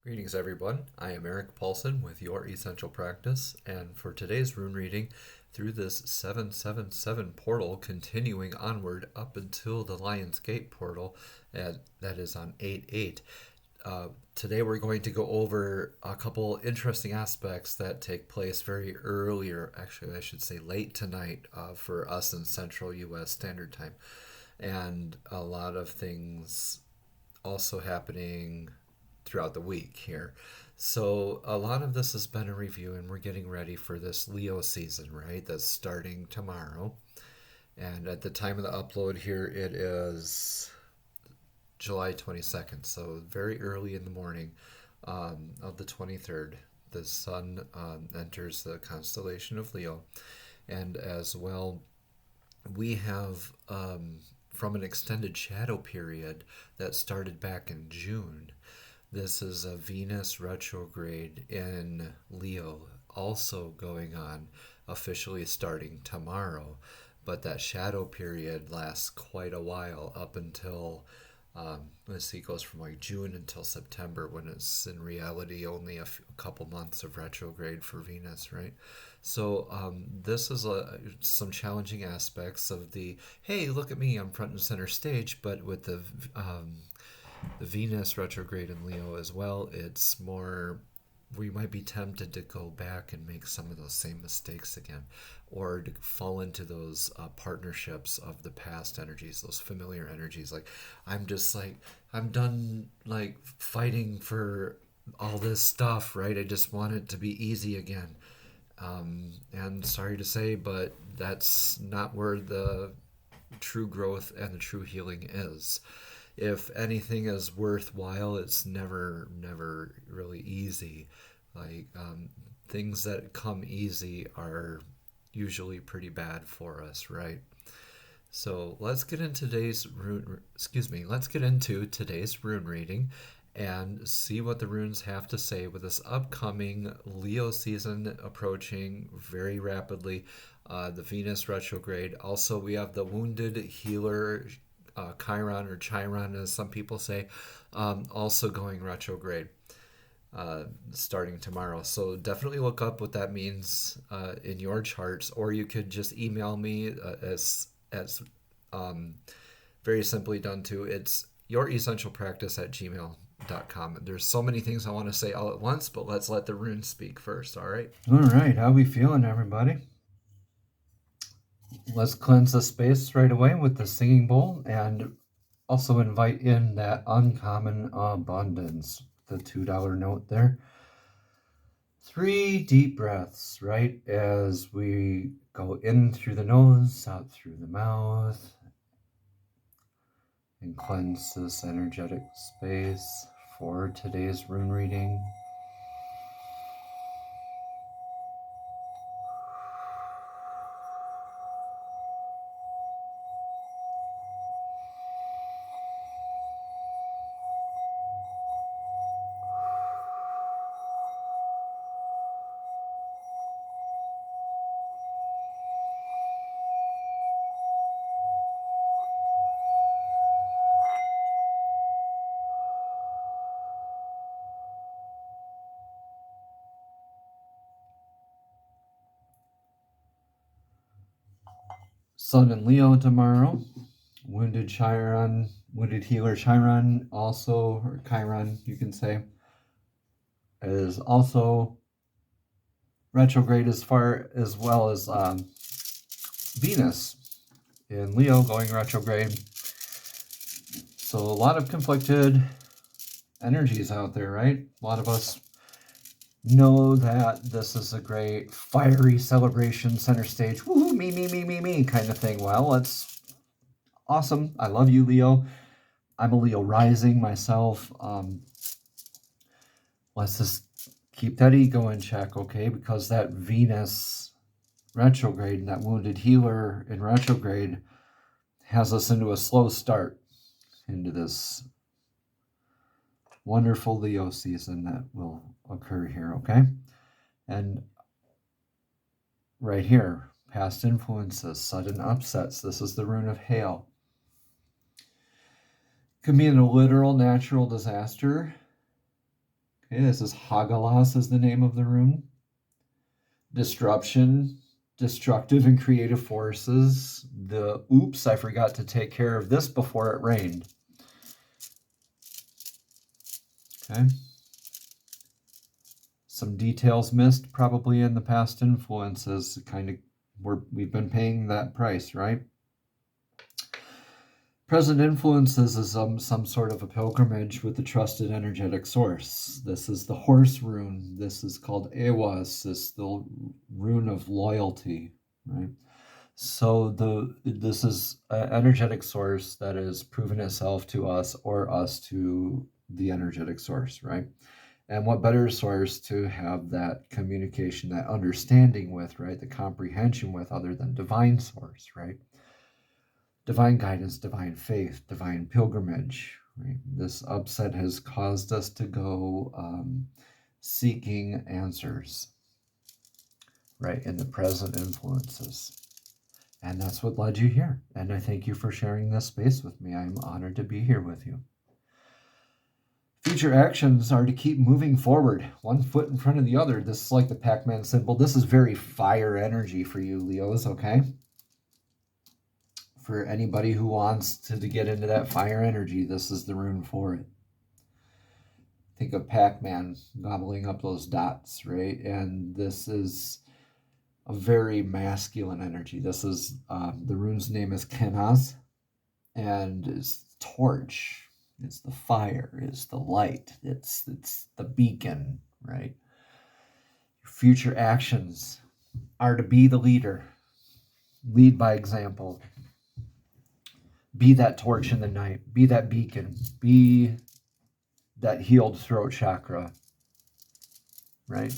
Greetings, everyone. I am Eric Paulson with Your Essential Practice, and for today's rune reading through this 777 portal, continuing onward up until the Lion's Gate portal, that is on 8/8. Today we're going to go over a couple interesting aspects that take place very earlier, actually I should say late tonight for us in Central U.S. Standard Time, and a lot of things also happening throughout the week here. So a lot of this has been a review, and we're getting ready for this Leo season, right? That's starting tomorrow. And at the time of the upload here, it is July 22nd. So very early in the morning of the 23rd, the sun enters the constellation of Leo. And as well, we have from an extended shadow period that started back in June. This is a Venus retrograde in Leo, also going on, officially starting tomorrow. But that shadow period lasts quite a while, up until, let's see, it goes from like June until September, when it's in reality only a couple months of retrograde for Venus, right? So this is some challenging aspects of the, hey, look at me, I'm front and center stage, but with the Venus retrograde in Leo as well, it's more, we might be tempted to go back and make some of those same mistakes again, or to fall into those partnerships of the past energies, those familiar energies. Like, I'm done like fighting for all this stuff, right? I just want it to be easy again. And sorry to say, but that's not where the true growth and the true healing is. If anything is worthwhile, it's never really easy. Like, things that come easy are usually pretty bad for us, right? So let's get into let's get into today's rune reading and see what the runes have to say with this upcoming Leo season approaching very rapidly. The Venus retrograde. Also, we have the wounded healer Chiron, or Chiron as some people say, also going retrograde starting tomorrow. So definitely look up what that means in your charts, or you could just email me as very simply done too. It's youressentialpractice@gmail.com. There's so many things I want to say all at once, but let's let the runes speak first. All right. All right, how we feeling, everybody? Let's cleanse the space right away with the singing bowl, and also invite in that uncommon abundance, the $2 note there. 3 deep breaths, right, as we go in through the nose, out through the mouth, and cleanse this energetic space for today's rune reading. Sun and Leo tomorrow. Wounded healer Chiron, also, or Chiron, you can say, is also retrograde as well as Venus in Leo going retrograde. So a lot of conflicted energies out there, right? A lot of us know that this is a great fiery celebration, center stage, woohoo, me kind of thing. Well, it's awesome. I love you, Leo. I'm a Leo rising myself. Let's just keep that ego in check, okay? Because that Venus retrograde and that wounded healer in retrograde has us into a slow start into this wonderful Leo season that will occur here, okay? And right here, past influences, sudden upsets. This is the rune of hail. Could be in a literal natural disaster. Okay, this is Hagalas is the name of the rune. Disruption, destructive and creative forces. The oops, I forgot to take care of this before it rained. Okay. Some details missed probably in the past influences. Kind of we've been paying that price, right? Present influences is some sort of a pilgrimage with a trusted energetic source. This is the horse rune. This is called Ewas. This is the rune of loyalty, right? So this is an energetic source that has proven itself to us or us to the energetic source, right? And what better source to have that communication, that understanding with, right? The comprehension with, other than divine source, right? Divine guidance, divine faith, divine pilgrimage. Right? This upset has caused us to go seeking answers, right, in the present influences. And that's what led you here. And I thank you for sharing this space with me. I'm honored to be here with you. Future actions are to keep moving forward, one foot in front of the other. This is like the Pac-Man symbol. This is very fire energy for you, Leos, okay? For anybody who wants to get into that fire energy, this is the rune for it. Think of Pac-Man gobbling up those dots, right? And this is a very masculine energy. This is, the rune's name is Kenaz, and it's torch, it's the fire, it's the light, it's the beacon, right? Your future actions are to be the leader, lead by example. Be that torch in the night. Be that beacon. Be that healed throat chakra. Right?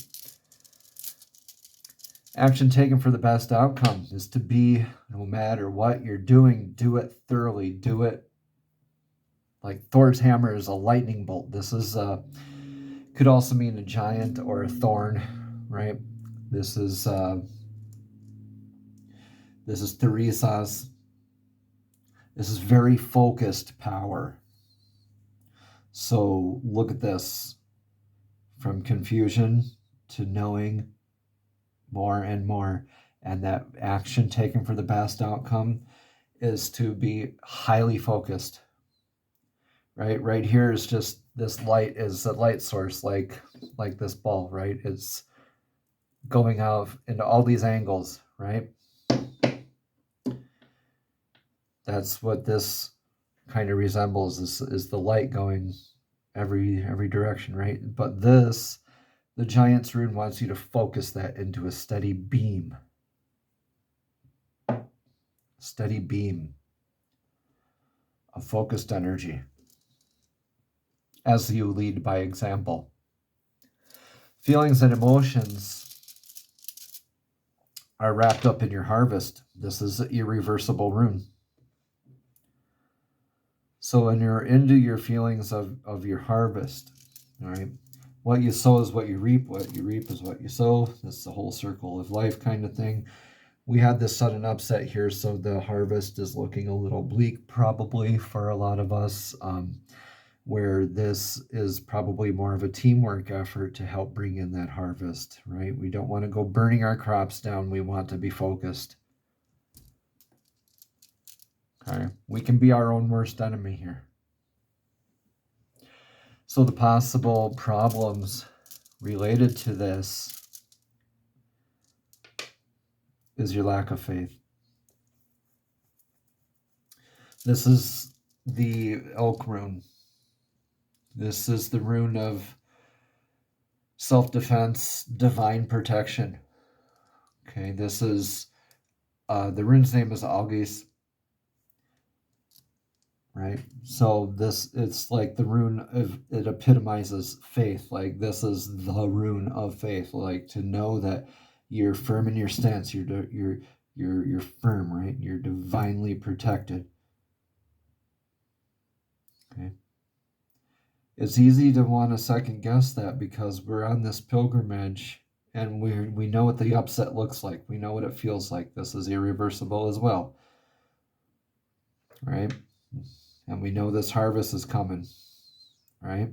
Action taken for the best outcome is to be, no matter what you're doing, do it thoroughly. Do it like Thor's hammer is a lightning bolt. This is could also mean a giant or a thorn, right? This is Theresa's. This is very focused power. So look at this, from confusion to knowing more and more. And that action taken for the best outcome is to be highly focused. Right here is just, this light is a light source, like this ball, right? It's going out into all these angles, right? That's what this kind of resembles, is the light going every direction, right? But this, the Giant's rune wants you to focus that into a steady beam. Steady beam of focused energy as you lead by example. Feelings and emotions are wrapped up in your harvest. This is an irreversible rune. So when you're into your feelings of your harvest, all right, what you sow is what you reap. What you reap is what you sow. This is the whole circle of life kind of thing. We had this sudden upset here, so the harvest is looking a little bleak probably for a lot of us, where this is probably more of a teamwork effort to help bring in that harvest, right? We don't want to go burning our crops down. We want to be focused. Okay, we can be our own worst enemy here. So the possible problems related to this is your lack of faith. This is the elk rune. This is the rune of self-defense, divine protection. Okay, this is, the rune's name is August. Right? So it's like the rune of, it epitomizes faith. Like this is the rune of faith, like to know that you're firm in your stance, you're firm, right? You're divinely protected. Okay. It's easy to want to second guess that because we're on this pilgrimage and we know what the upset looks like. We know what it feels like. This is irreversible as well. Right? And we know this harvest is coming, right?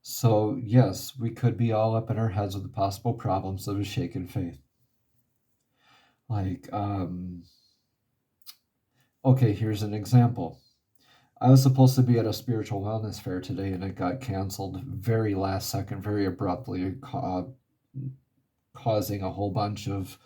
So yes, we could be all up in our heads with the possible problems of a shaken faith. Like, okay, here's an example. I was supposed to be at a spiritual wellness fair today, and it got canceled very last second, very abruptly, causing a whole bunch of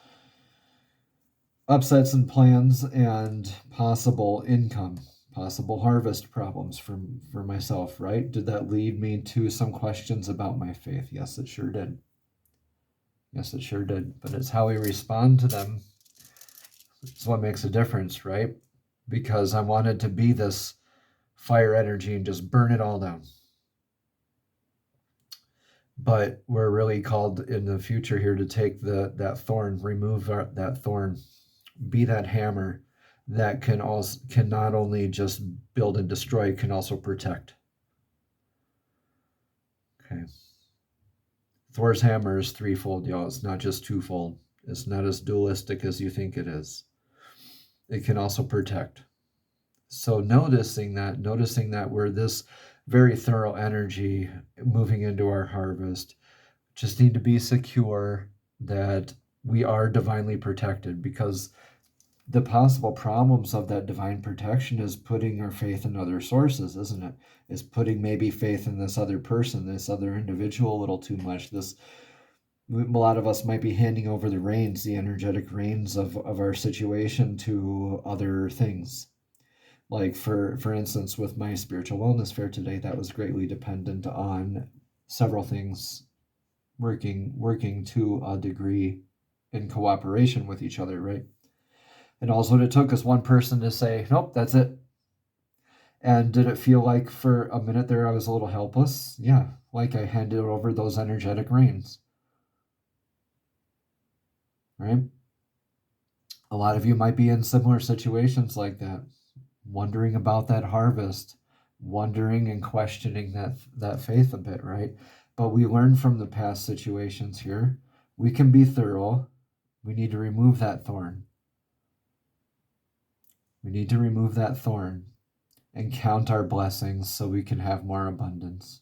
upsets in plans and possible income, possible harvest problems for myself, right? Did that lead me to some questions about my faith? Yes, it sure did. Yes, it sure did. But it's how we respond to them. It's what makes a difference, right? Because I wanted to be this fire energy and just burn it all down. But we're really called in the future here to take that thorn, remove that thorn, be that hammer that can not only just build and destroy, can also protect. Okay. Thor's hammer is threefold, y'all. It's not just twofold. It's not as dualistic as you think it is. It can also protect. So noticing that we're this very thorough energy moving into our harvest, just need to be secure that we are divinely protected, because the possible problems of that divine protection is putting our faith in other sources, isn't it? Is putting maybe faith in this other person, this other individual a little too much. A lot of us might be handing over the reins, the energetic reins of our situation to other things. Like for instance, with my spiritual wellness fair today, that was greatly dependent on several things working to a degree in cooperation with each other, right? And also it took us one person to say, nope, that's it. And did it feel like for a minute there I was a little helpless? Yeah, like I handed over those energetic reins, right? A lot of you might be in similar situations like that, wondering about that harvest, wondering and questioning that faith a bit, right? But we learn from the past situations here. We can be thorough. We need to remove that thorn. We need to remove that thorn and count our blessings so we can have more abundance.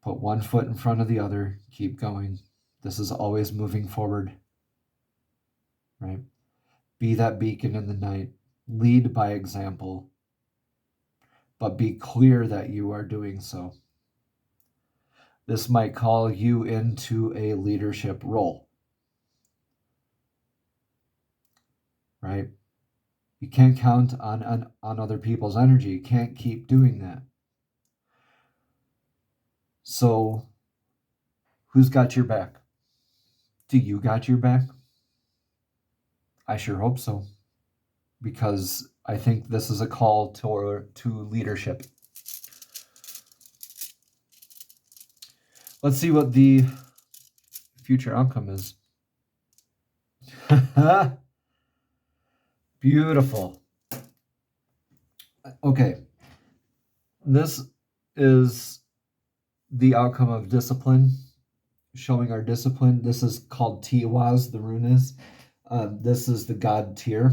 Put one foot in front of the other. Keep going. This is always moving forward, right? Be that beacon in the night. Lead by example, but be clear that you are doing so. This might call you into a leadership role, right? You can't count on other people's energy. You can't keep doing that. So who's got your back? Do you got your back? I sure hope so, because I think this is a call to leadership. Let's see what the future outcome is. Beautiful. Okay. This is the outcome of discipline, showing our discipline. This is called Tiwaz, the rune is. This is the god Tyr,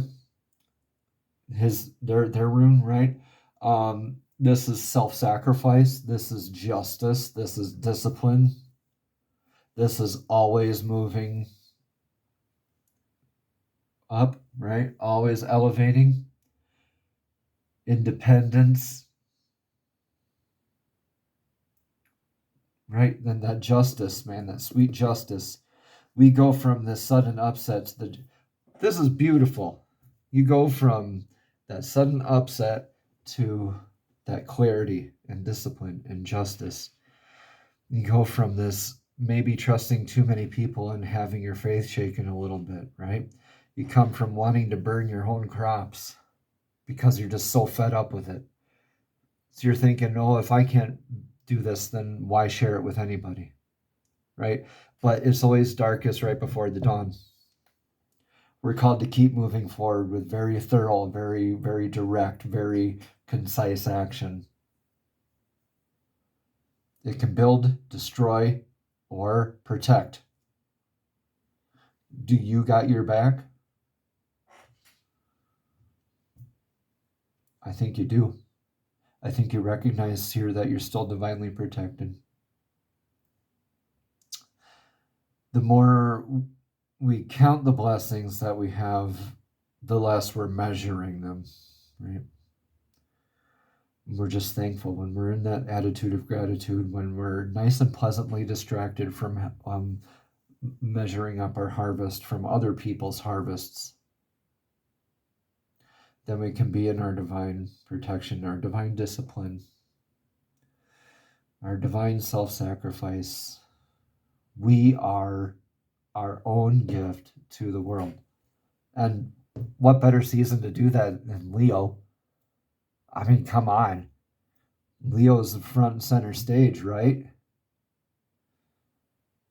their rune, right? This is self-sacrifice. This is justice. This is discipline. This is always moving up, right? Always elevating. Independence, right? Then that justice, man, that sweet justice. We go from this sudden upset to this is beautiful. You go from that sudden upset to that clarity and discipline and justice. You go from this maybe trusting too many people and having your faith shaken a little bit, right? You come from wanting to burn your own crops because you're just so fed up with it. So you're thinking, oh, if I can't do this, then why share it with anybody, right? But it's always darkest right before the dawn. We're called to keep moving forward with very thorough, very, very direct, very concise action. It can build, destroy, or protect. Do you got your back? I think you do. I think you recognize here that you're still divinely protected. The more we count the blessings that we have, the less we're measuring them, right? We're just thankful when we're in that attitude of gratitude, when we're nice and pleasantly distracted from measuring up our harvest from other people's harvests. Then we can be in our divine protection, our divine discipline, our divine self-sacrifice. We are our own gift to the world. And what better season to do that than Leo? I mean, come on. Leo's the front and center stage, right?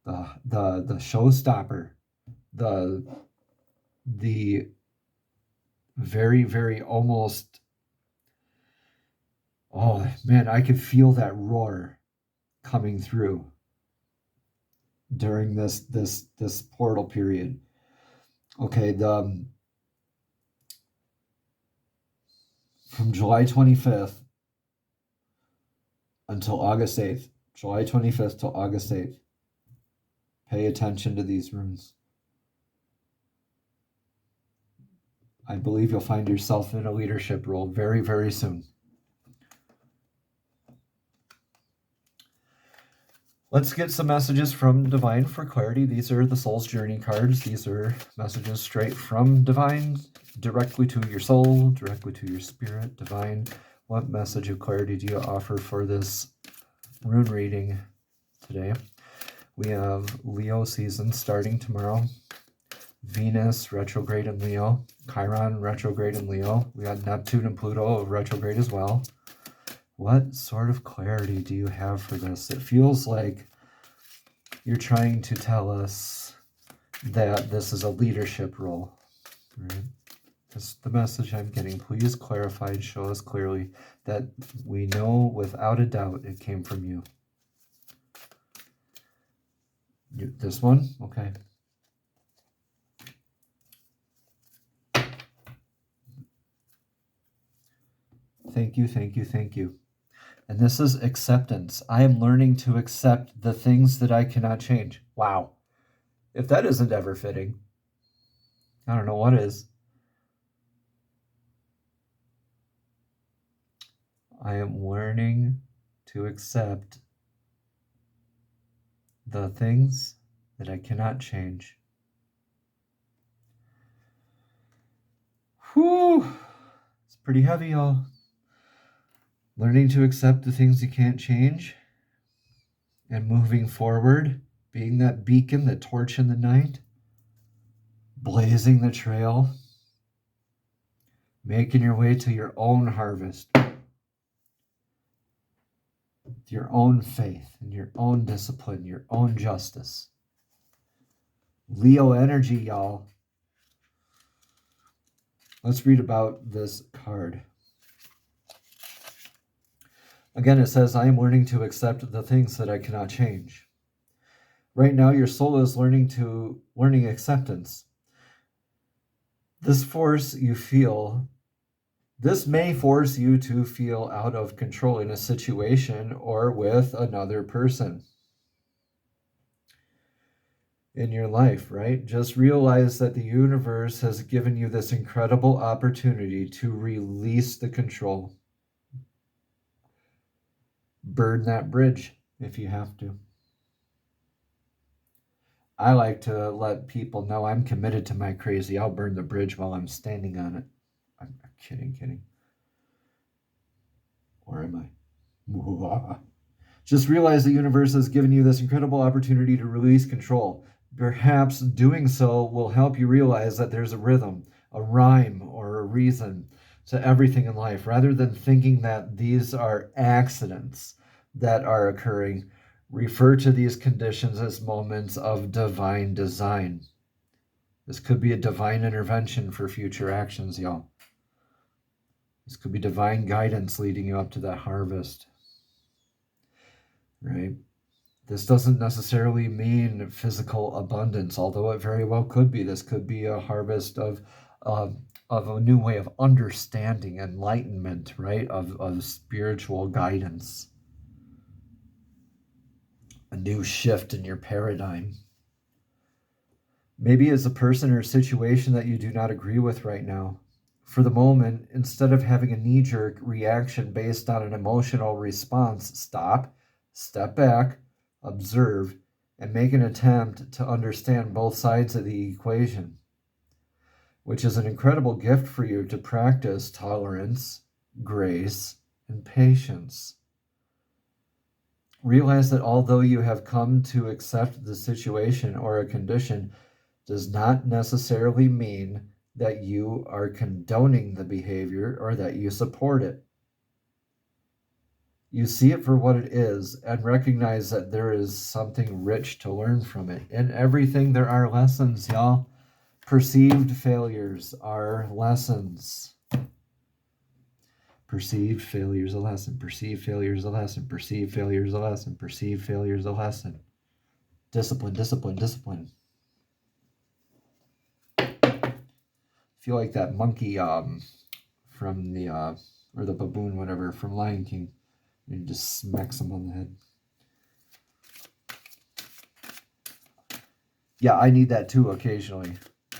The showstopper, the very, very almost, oh man, I could feel that roar coming through during this portal period. Okay, from July 25th until August 8th, July 25th till August 8th, pay attention to these runes. I believe you'll find yourself in a leadership role very, very soon. Let's get some messages from Divine for clarity. These are the Soul's Journey cards. These are messages straight from Divine, directly to your soul, directly to your spirit. Divine, what message of clarity do you offer for this rune reading today? We have Leo season starting tomorrow. Venus retrograde in Leo. Chiron retrograde in Leo. We got Neptune and Pluto retrograde as well. What sort of clarity do you have for this? It feels like you're trying to tell us that this is a leadership role, right? That's the message I'm getting. Please clarify and show us clearly that we know without a doubt it came from you. This one? Okay. Thank you, thank you, thank you. And this is acceptance. I am learning to accept the things that I cannot change. Wow. If that isn't ever fitting, I don't know what is. I am learning to accept the things that I cannot change. Whew. It's pretty heavy, y'all. Learning to accept the things you can't change and moving forward, being that beacon, that torch in the night, blazing the trail, making your way to your own harvest, your own faith and your own discipline, your own justice. Leo energy, y'all. Let's read about this card. Again, it says, I am learning to accept the things that I cannot change. Right now, your soul is learning acceptance. This may force you to feel out of control in a situation or with another person in your life, right? Just realize that the universe has given you this incredible opportunity to release the control. Burn that bridge if you have to. I like to let people know I'm committed to my crazy. I'll burn the bridge while I'm standing on it. I'm kidding. Or am I? Just realize the universe has given you this incredible opportunity to release control. Perhaps doing so will help you realize that there's a rhythm, a rhyme, or a reason to everything in life, rather than thinking that these are accidents that are occurring. Refer to these conditions as moments of divine design. This could be a divine intervention for future actions, y'all. This could be divine guidance leading you up to that harvest, right? This doesn't necessarily mean physical abundance, although it very well could be. This could be a harvest of a new way of understanding, enlightenment, right? Of spiritual guidance. A new shift in your paradigm. Maybe it's a person or a situation that you do not agree with right now. For the moment, instead of having a knee-jerk reaction based on an emotional response, stop, step back, observe, and make an attempt to understand both sides of the equation, which is an incredible gift for you to practice tolerance, grace, and patience. Realize that although you have come to accept the situation or a condition, does not necessarily mean that you are condoning the behavior or that you support it. You see it for what it is and recognize that there is something rich to learn from it. In everything, there are lessons, y'all. Perceived failures are lessons. Perceived failure is a lesson. Perceived failure is a lesson. Perceived failure is a lesson. Perceived failure is a lesson. Discipline, discipline, discipline. Feel like that monkey from the or the baboon, whatever, from Lion King. And just smacks him on the head. Yeah, I need that too occasionally.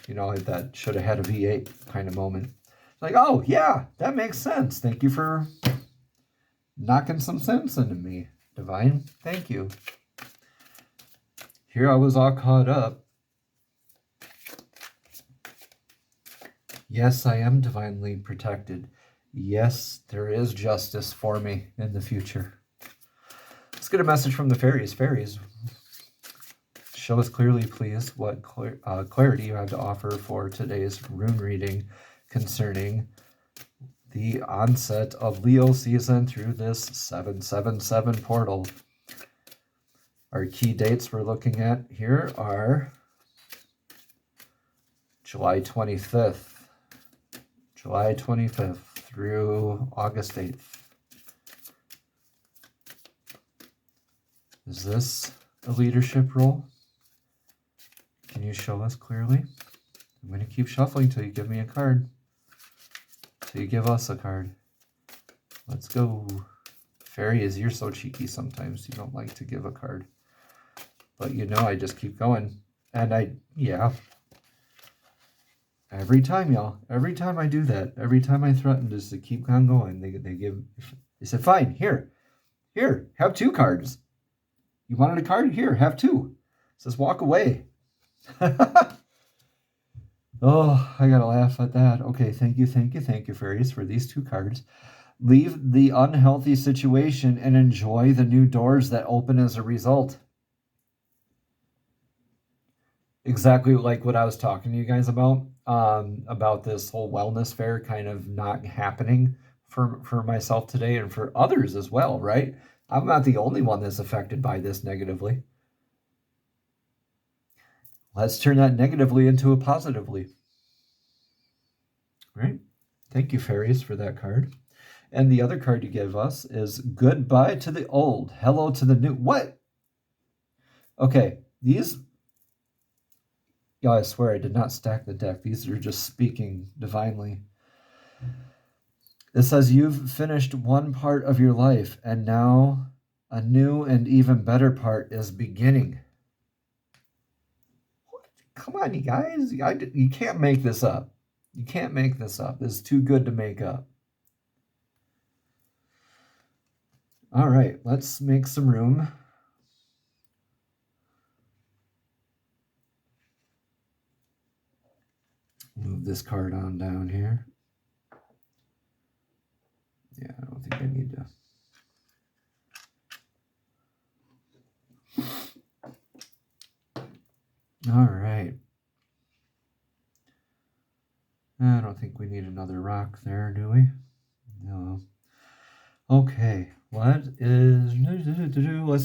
You know, like that should have had a V8 kind of moment. Like, oh yeah, that makes sense. Thank you for knocking some sense into me, Divine. Thank you. Here I was all caught up. Yes, I am divinely protected. Yes, there is justice for me in the future. Let's get a message from the fairies. Fairies, show us clearly, please, what clarity you have to offer for today's rune reading concerning the onset of Leo season through this 777 portal. Our key dates we're looking at here are July 25th through August 8th. Is this a leadership role? Can you show us clearly? I'm going to keep shuffling till you give me a card. Till you give us a card. Let's go. Fairies, you're so cheeky sometimes. You don't like to give a card. But you know I just keep going. And yeah. Every time, y'all. Every time I do that. Every time I threaten just to keep on going. They said, fine, here, have 2 cards. You wanted a card? Here, have 2. It says, walk away. Oh, I gotta laugh at that. Okay, thank you, fairies, for these 2 cards. Leave the unhealthy situation and enjoy the new doors that open as a result. Exactly like what I was talking to you guys about this whole wellness fair kind of not happening for myself today and for others as well, right? I'm not the only one that's affected by this negatively. Let's turn that negatively into a positively. Right? Thank you, fairies, for that card. And the other card you gave us is goodbye to the old, hello to the new. What? Okay, these... Yeah, I swear I did not stack the deck. These are just speaking divinely. It says you've finished one part of your life, and now a new and even better part is beginning. Come on, you guys. You can't make this up. You can't make this up. This is too good to make up. All right, let's make some room. Move this card on down here. Yeah, I don't think I need to. All right. I don't think we need another rock there, do we? No. Okay, let's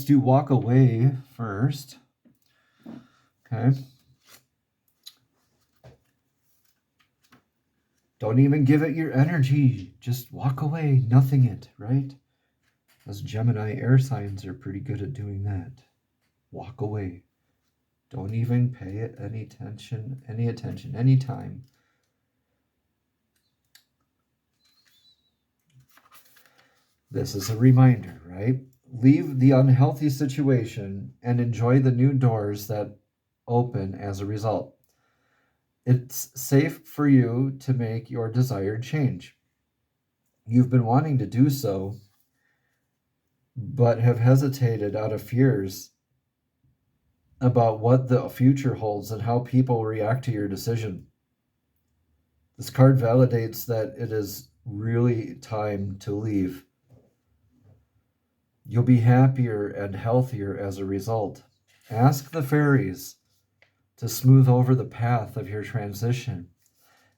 do walk away first. Okay. Don't even give it your energy. Just walk away, nothing it, right? Those Gemini air signs are pretty good at doing that. Walk away. Don't even pay it any attention, any time. This is a reminder, right? Leave the unhealthy situation and enjoy the new doors that open as a result. It's safe for you to make your desired change. You've been wanting to do so, but have hesitated out of fears about what the future holds and how people react to your decision. This card validates that it is really time to leave. You'll be happier and healthier as a result. Ask the fairies to smooth over the path of your transition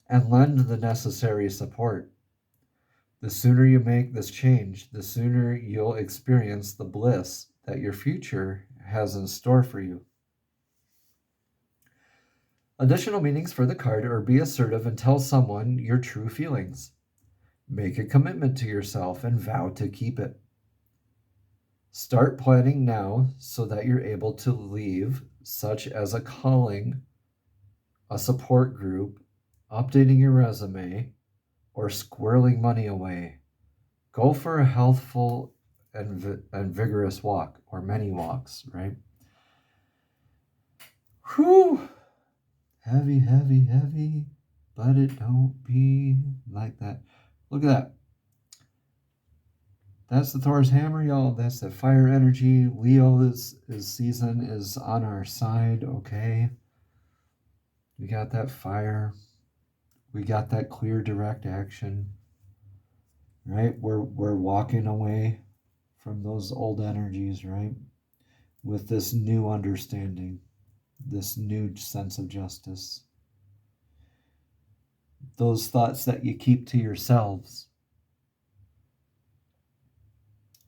and lend the necessary support. The sooner you make this change, the sooner you'll experience the bliss that your future has in store for you. Additional meanings for the card are: be assertive and tell someone your true feelings. Make a commitment to yourself and vow to keep it. Start planning now so that you're able to leave, such as a calling, a support group, updating your resume, or squirreling money away. Go for a healthful and vigorous walk, or many walks, right? Whew! Heavy, heavy, heavy, but it don't be like that. Look at that. That's the Thor's hammer, y'all. That's the fire energy. Leo's season is on our side, okay? We got that fire. We got that clear, direct action, right? We're walking away from those old energies, right? With this new understanding, this new sense of justice. Those thoughts that you keep to yourselves,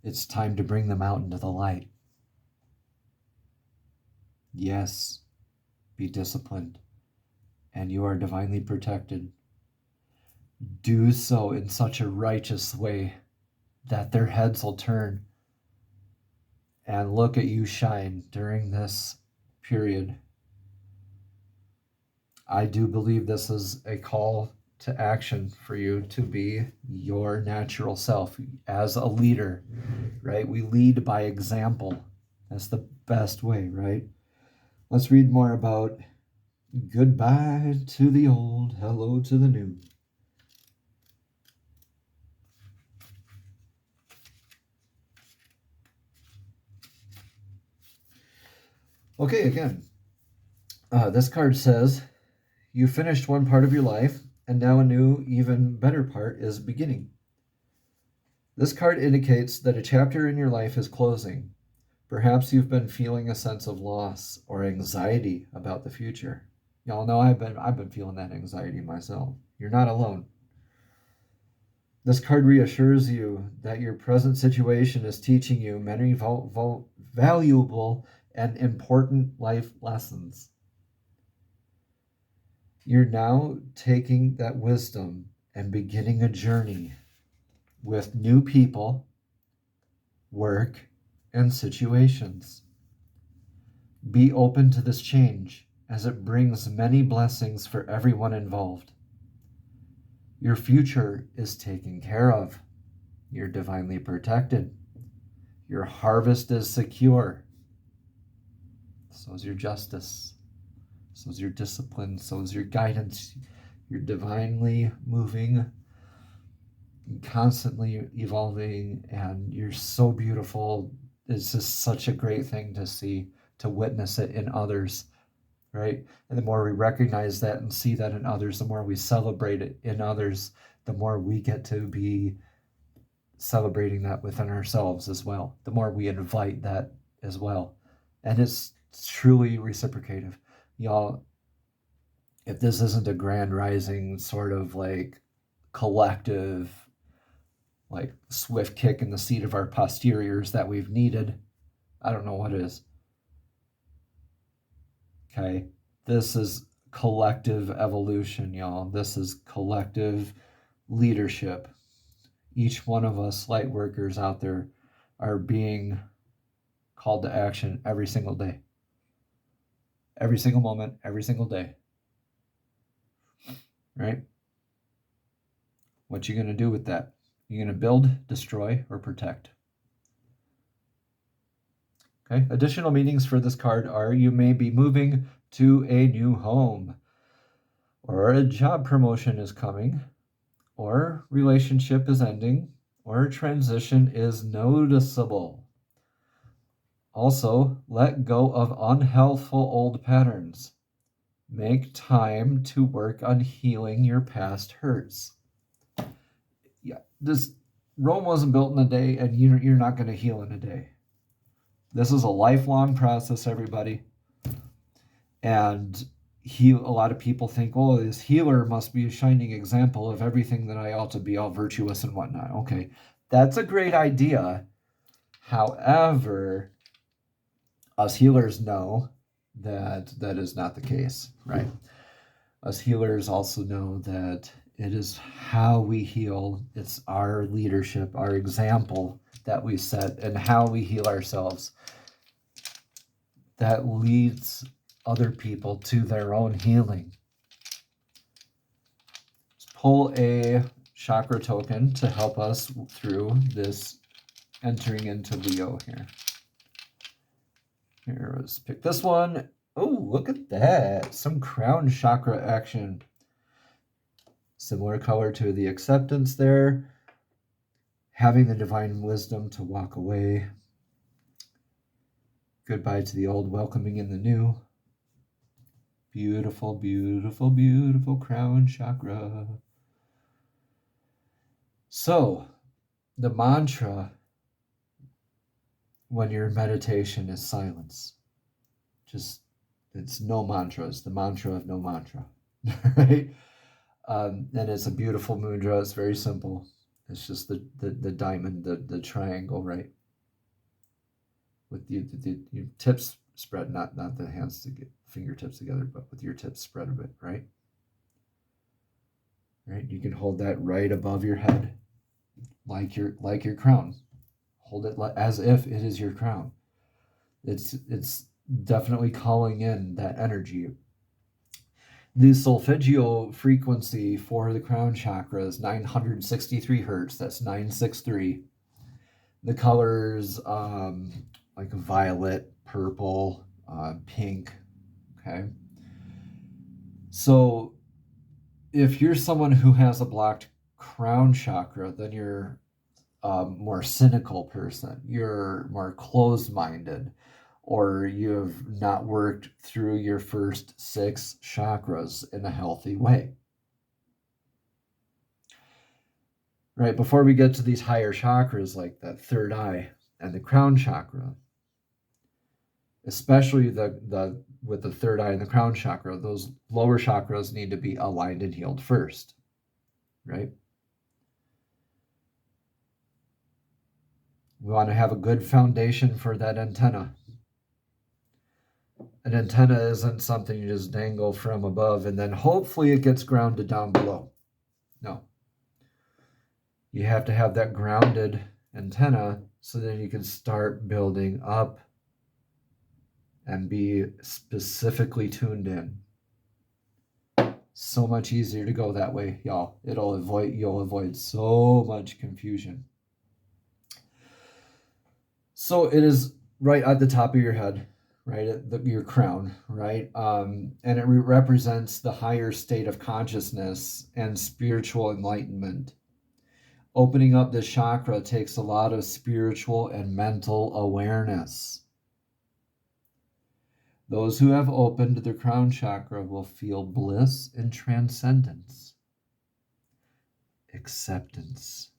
it's time to bring them out into the light. Yes, be disciplined, and you are divinely protected. Do so in such a righteous way that their heads will turn and look at you shine during this period. I do believe this is a call to action for you to be your natural self as a leader, right? We lead by example. That's the best way, right? Let's read more about goodbye to the old, hello to the new. Okay, again, this card says, you finished one part of your life, and now a new, even better part is beginning. This card indicates that a chapter in your life is closing. Perhaps you've been feeling a sense of loss or anxiety about the future. Y'all know I've been feeling that anxiety myself. You're not alone. This card reassures you that your present situation is teaching you many valuable and important life lessons. You're now taking that wisdom and beginning a journey with new people, work, and situations. Be open to this change, as it brings many blessings for everyone involved. Your future is taken care of. You're divinely protected. Your harvest is secure. So is your justice. So is your discipline. So is your guidance. You're divinely moving, constantly evolving, and you're so beautiful. It's just such a great thing to see, to witness it in others, right? And the more we recognize that and see that in others, the more we celebrate it in others, the more we get to be celebrating that within ourselves as well. The more we invite that as well. And it's truly reciprocative. Y'all, if this isn't a grand rising sort of like collective, like swift kick in the seat of our posteriors that we've needed, I don't know what is. Okay, this is collective evolution, y'all. This is collective leadership. Each one of us light workers out there are being called to action every single day. Every single moment, every single day. Right? What you going to do with that? You're going to build, destroy, or protect. Okay. Additional meanings for this card are you may be moving to a new home, or a job promotion is coming, or relationship is ending, or transition is noticeable. Also, let go of unhelpful old patterns. Make time to work on healing your past hurts. Yeah, Rome wasn't built in a day, and you're not going to heal in a day. This is a lifelong process, everybody. And a lot of people think, oh, this healer must be a shining example of everything that I ought to be, all virtuous and whatnot. Okay, that's a great idea. However, us healers know that that is not the case, right? Us healers also know that it is how we heal. It's our leadership, our example that we set, and how we heal ourselves that leads other people to their own healing. Let's pull a chakra token to help us through this entering into Leo here. Here, let's pick this one. Oh, look at that. Some crown chakra action. Similar color to the acceptance there. Having the divine wisdom to walk away. Goodbye to the old, welcoming in the new. Beautiful, beautiful, beautiful crown chakra. So, the mantra when you're in meditation is silence. It's no mantra. It's the mantra of no mantra, right? And it's a beautiful mudra. It's very simple. It's just the diamond, the triangle, right? With your tips spread, not the hands to get fingertips together, but with your tips spread a bit, right? Right. You can hold that right above your head, like your crown. Hold it as if it is your crown. It's definitely calling in that energy. The solfeggio frequency for the crown chakra is 963 hertz. That's 963. The colors like violet, purple, pink. Okay. So if you're someone who has a blocked crown chakra, then you're more cynical person, you're more closed-minded, or you've not worked through your first 6 chakras in a healthy way. Right, before we get to these higher chakras like that third eye and the crown chakra, especially with the third eye and the crown chakra, those lower chakras need to be aligned and healed first, right? We want to have a good foundation for that antenna. An antenna isn't something you just dangle from above and then hopefully it gets grounded down below. No. You have to have that grounded antenna so that you can start building up and be specifically tuned in. So much easier to go that way, y'all. You'll avoid so much confusion. So it is right at the top of your head, right at your crown, right? And it represents the higher state of consciousness and spiritual enlightenment. Opening up this chakra takes a lot of spiritual and mental awareness. Those who have opened the crown chakra will feel bliss and transcendence, acceptance.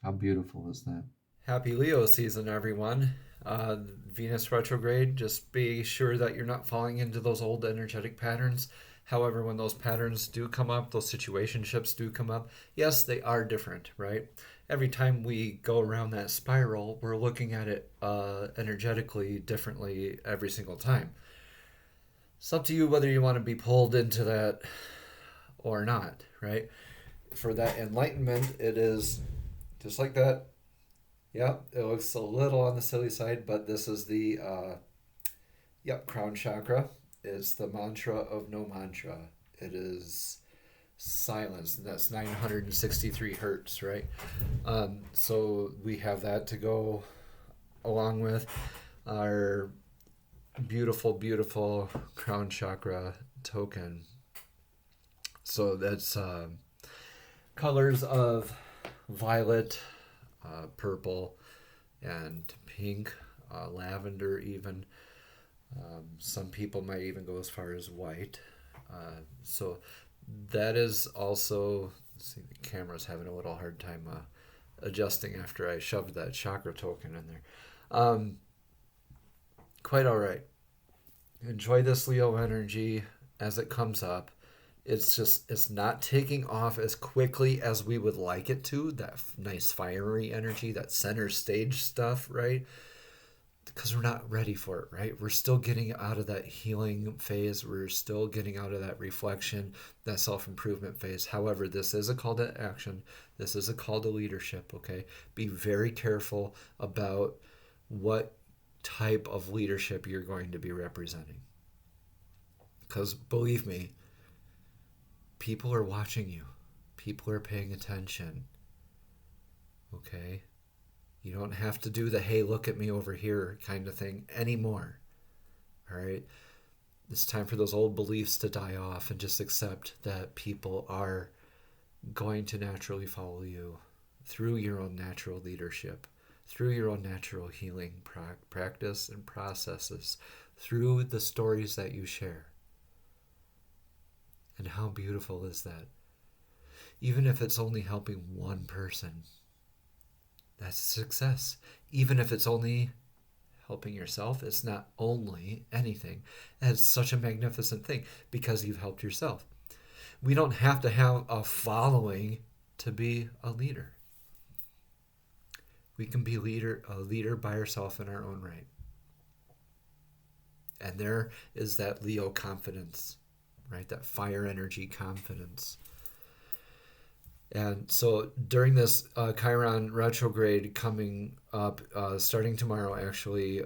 How beautiful is that? Happy Leo season, everyone. Venus retrograde, just be sure that you're not falling into those old energetic patterns. However, when those patterns do come up, those situationships do come up, yes, they are different, right? Every time we go around that spiral, we're looking at it energetically differently every single time. It's up to you whether you want to be pulled into that or not, right? For that enlightenment, it is just like that. Yep, it looks a little on the silly side, but this is the crown chakra. It's the mantra of no mantra. It is silence. That's 963 hertz, right? So we have that to go along with our beautiful, beautiful crown chakra token. So that's colors of violet, purple, and pink, lavender even. Some people might even go as far as white. So that is also, let's see, the camera's having a little hard time adjusting after I shoved that chakra token in there. Quite all right. Enjoy this Leo energy as it comes up. It's not taking off as quickly as we would like it to. That nice fiery energy, that center stage stuff, right? Because we're not ready for it, right? We're still getting out of that healing phase. We're still getting out of that reflection, that self-improvement phase. However, this is a call to action. This is a call to leadership, okay? Be very careful about what type of leadership you're going to be representing. Because believe me, people are watching you. People are paying attention, okay? You don't have to do the, hey, look at me over here kind of thing anymore. All right? It's time for those old beliefs to die off and just accept that people are going to naturally follow you through your own natural leadership, through your own natural healing practice and processes, through the stories that you share. And how beautiful is that? Even if it's only helping one person, that's a success. Even if it's only helping yourself, it's not only anything. It's such a magnificent thing because you've helped yourself. We don't have to have a following to be a leader. We can be a leader by ourselves in our own right. And there is that Leo confidence, right? That fire energy confidence. And so during this Chiron retrograde coming up, starting tomorrow actually,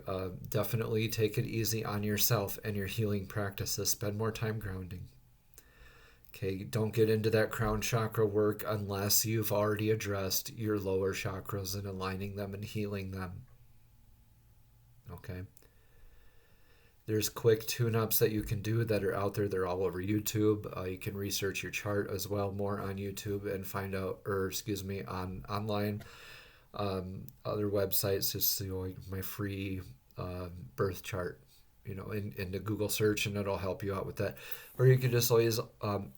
definitely take it easy on yourself and your healing practices. Spend more time grounding. Okay, don't get into that crown chakra work unless you've already addressed your lower chakras and aligning them and healing them. Okay. There's quick tune-ups that you can do that are out there. They're all over YouTube. You can research your chart as well, more on YouTube, and find out, on online, other websites. Just my free birth chart, in the Google search, and it'll help you out with that. Or you can just always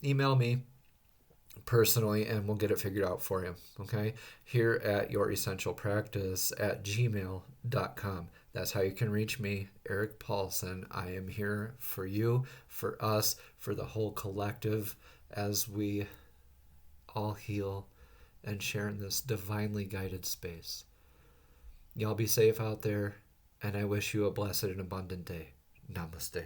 email me personally, and we'll get it figured out for you. Okay, here at youressentialpractice@gmail.com. That's how you can reach me, Eric Paulson. I am here for you, for us, for the whole collective as we all heal and share in this divinely guided space. Y'all be safe out there, and I wish you a blessed and abundant day. Namaste.